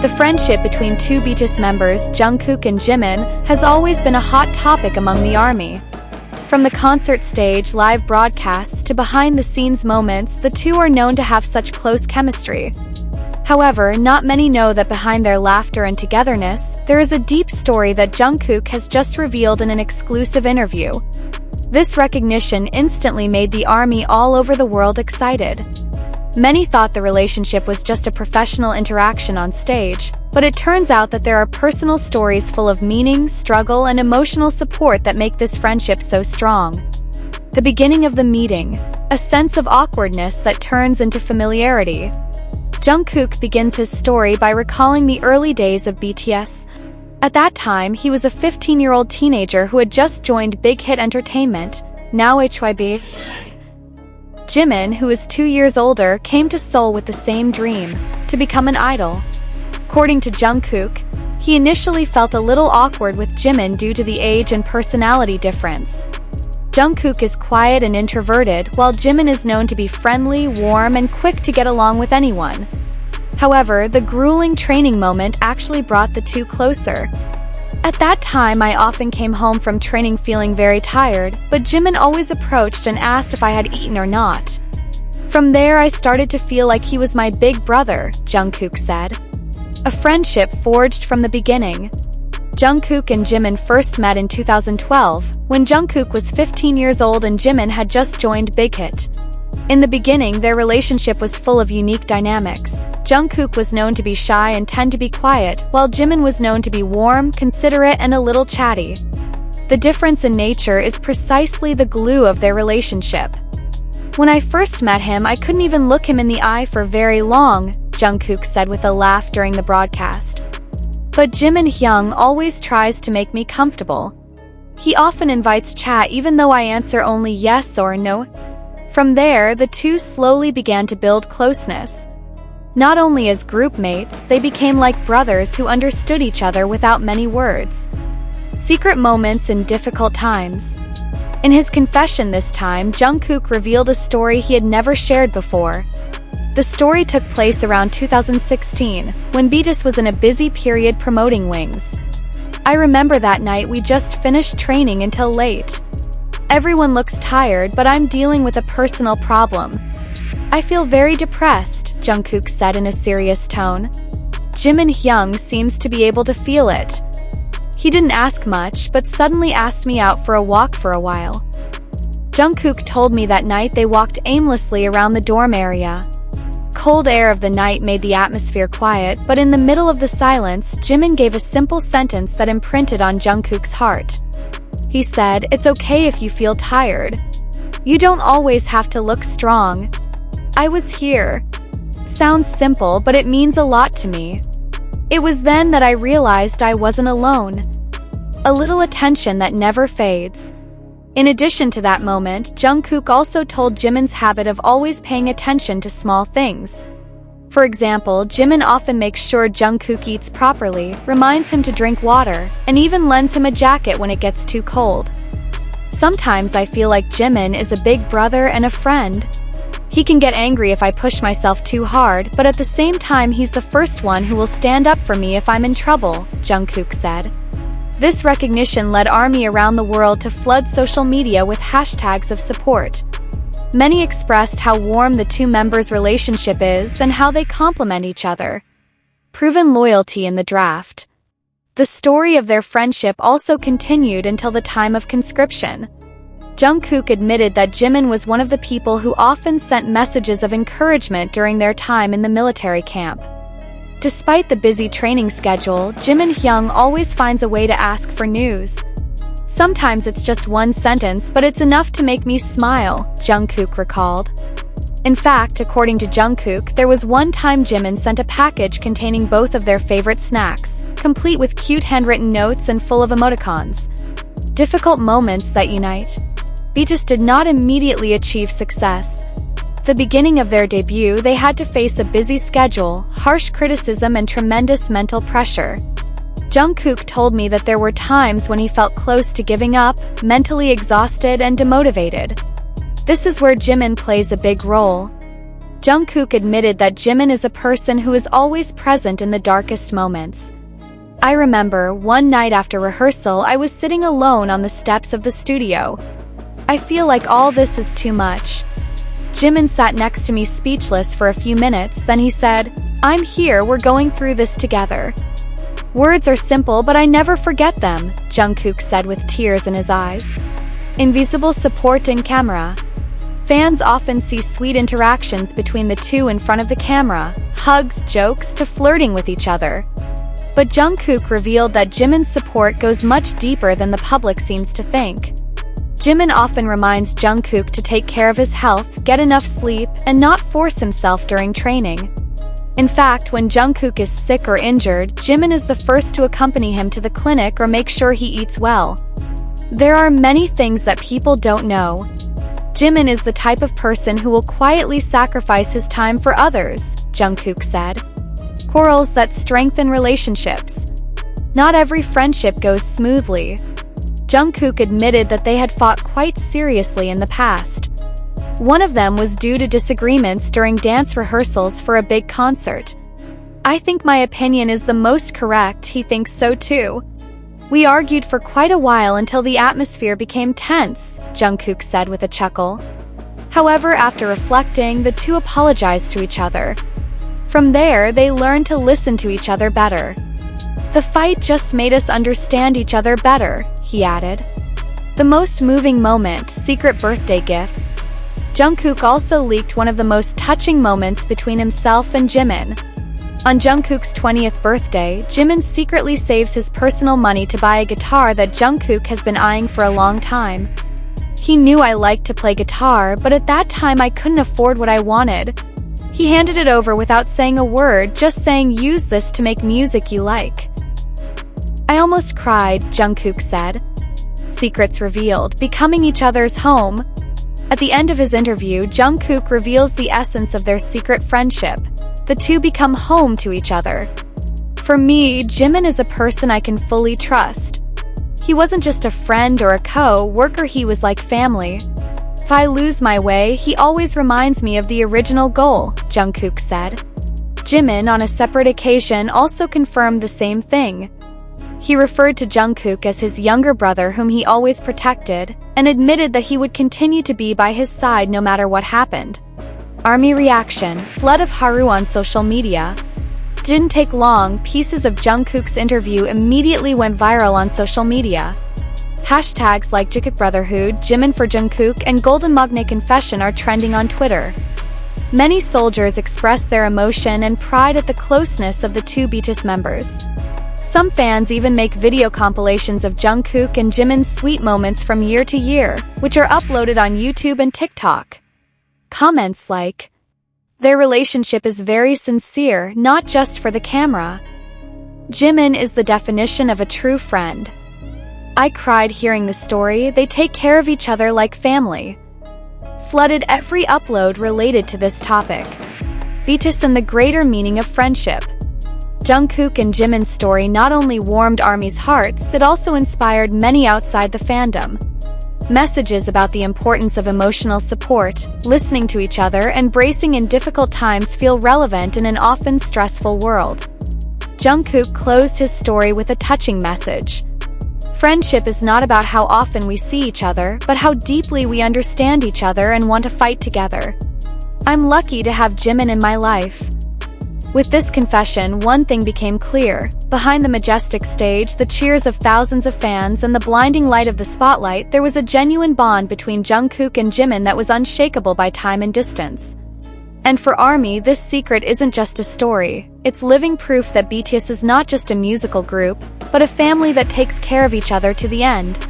The friendship between two BTS members, Jungkook and Jimin, has always been a hot topic among the ARMY. From the concert stage, live broadcasts, to behind-the-scenes moments, the two are known to have such close chemistry. However, not many know that behind their laughter and togetherness, there is a deep story that Jungkook has just revealed in an exclusive interview. This recognition instantly made the ARMY all over the world excited. Many thought the relationship was just a professional interaction on stage, but it turns out that there are personal stories full of meaning, struggle, and emotional support that make this friendship so strong. The beginning of the meeting, a sense of awkwardness that turns into familiarity. Jungkook begins his story by recalling the early days of BTS. At that time, he was a 15-year-old teenager who had just joined Big Hit Entertainment, now HYB. Jimin, who is 2 years older, came to Seoul with the same dream, to become an idol. According to Jungkook, he initially felt a little awkward with Jimin due to the age and personality difference. Jungkook is quiet and introverted, while Jimin is known to be friendly, warm, and quick to get along with anyone. However, the grueling training moment actually brought the two closer. At that time, I often came home from training feeling very tired, but Jimin always approached and asked if I had eaten or not. From there, I started to feel like he was my big brother, Jungkook said. A friendship forged from the beginning. Jungkook and Jimin first met in 2012, when Jungkook was 15 years old and Jimin had just joined Big Hit. In the beginning, their relationship was full of unique dynamics. Jungkook was known to be shy and tend to be quiet, while Jimin was known to be warm, considerate, and a little chatty. The difference in nature is precisely the glue of their relationship. When I first met him, I couldn't even look him in the eye for very long, Jungkook said with a laugh during the broadcast. But Jimin Hyung always tries to make me comfortable. He often invites chat even though I answer only yes or no. From there, the two slowly began to build closeness. Not only as group mates, they became like brothers who understood each other without many words. Secret moments in difficult times. In his confession this time, Jungkook revealed a story he had never shared before. The story took place around 2016, when BTS was in a busy period promoting Wings. I remember that night we just finished training until late. Everyone looks tired, but I'm dealing with a personal problem. I feel very depressed, Jungkook said in a serious tone. Jimin Hyung seems to be able to feel it. He didn't ask much, but suddenly asked me out for a walk for a while. Jungkook told me that night they walked aimlessly around the dorm area. Cold air of the night made the atmosphere quiet, but in the middle of the silence, Jimin gave a simple sentence that imprinted on Jungkook's heart. He said, "It's okay if you feel tired. You don't always have to look strong. I was here." Sounds simple, but it means a lot to me. It was then that I realized I wasn't alone. A little attention that never fades. In addition to that moment, Jungkook also told Jimin's habit of always paying attention to small things. For example, Jimin often makes sure Jungkook eats properly, reminds him to drink water, and even lends him a jacket when it gets too cold. Sometimes I feel like Jimin is a big brother and a friend. He can get angry if I push myself too hard, but at the same time he's the first one who will stand up for me if I'm in trouble, Jungkook said. This recognition led ARMY around the world to flood social media with hashtags of support. Many expressed how warm the two members' relationship is and how they complement each other. Proven loyalty in the draft. The story of their friendship also continued until the time of conscription. Jungkook admitted that Jimin was one of the people who often sent messages of encouragement during their time in the military camp. Despite the busy training schedule, Jimin Hyung always finds a way to ask for news. Sometimes it's just one sentence, but it's enough to make me smile, Jungkook recalled. In fact, according to Jungkook, there was one time Jimin sent a package containing both of their favorite snacks, complete with cute handwritten notes and full of emoticons. Difficult moments that unite. BTS did not immediately achieve success. The beginning of their debut, they had to face a busy schedule, harsh criticism, and tremendous mental pressure. Jungkook told me that there were times when he felt close to giving up, mentally exhausted and demotivated. This is where Jimin plays a big role. Jungkook admitted that Jimin is a person who is always present in the darkest moments. I remember, one night after rehearsal I was sitting alone on the steps of the studio. I feel like all this is too much. Jimin sat next to me speechless for a few minutes, then he said, "I'm here, we're going through this together." Words are simple, but I never forget them, Jungkook said with tears in his eyes. Invisible support in camera. Fans often see sweet interactions between the two in front of the camera, hugs, jokes, to flirting with each other. But Jungkook revealed that Jimin's support goes much deeper than the public seems to think. Jimin often reminds Jungkook to take care of his health, get enough sleep, and not force himself during training. In fact, when Jungkook is sick or injured, Jimin is the first to accompany him to the clinic or make sure he eats well. There are many things that people don't know. Jimin is the type of person who will quietly sacrifice his time for others, Jungkook said. Quarrels that strengthen relationships. Not every friendship goes smoothly. Jungkook admitted that they had fought quite seriously in the past. One of them was due to disagreements during dance rehearsals for a big concert. "I think my opinion is the most correct, he thinks so too. We argued for quite a while until the atmosphere became tense," Jungkook said with a chuckle. However, after reflecting, the two apologized to each other. From there, they learned to listen to each other better. "The fight just made us understand each other better," he added. The most moving moment, secret birthday gifts. Jungkook also leaked one of the most touching moments between himself and Jimin. On Jungkook's 20th birthday, Jimin secretly saves his personal money to buy a guitar that Jungkook has been eyeing for a long time. "He knew I liked to play guitar, but at that time I couldn't afford what I wanted. He handed it over without saying a word, just saying, 'Use this to make music you like.' I almost cried," Jungkook said. Secrets revealed, becoming each other's home. At the end of his interview, Jungkook reveals the essence of their secret friendship. The two become home to each other. "For me, Jimin is a person I can fully trust. He wasn't just a friend or a co-worker, he was like family. If I lose my way, he always reminds me of the original goal," Jungkook said. Jimin, on a separate occasion, also confirmed the same thing. He referred to Jungkook as his younger brother whom he always protected, and admitted that he would continue to be by his side no matter what happened. ARMY reaction, flood of Haru on social media. Didn't take long, pieces of Jungkook's interview immediately went viral on social media. Hashtags like Jungkook Brotherhood, Jimin for Jungkook, and Golden Magne Confession are trending on Twitter. Many soldiers express their emotion and pride at the closeness of the two BTS members. Some fans even make video compilations of Jungkook and Jimin's sweet moments from year to year, which are uploaded on YouTube and TikTok. Comments like, "Their relationship is very sincere, not just for the camera. Jimin is the definition of a true friend. I cried hearing the story, they take care of each other like family." Flooded every upload related to this topic. BTS and the greater meaning of friendship. Jungkook and Jimin's story not only warmed ARMY's hearts, it also inspired many outside the fandom. Messages about the importance of emotional support, listening to each other, and bracing in difficult times feel relevant in an often stressful world. Jungkook closed his story with a touching message. Friendship is not about how often we see each other, but how deeply we understand each other and want to fight together. I'm lucky to have Jimin in my life. With this confession, one thing became clear. Behind the majestic stage, the cheers of thousands of fans, and the blinding light of the spotlight, there was a genuine bond between Jungkook and Jimin that was unshakable by time and distance. And for ARMY, this secret isn't just a story. It's living proof that BTS is not just a musical group, but a family that takes care of each other to the end.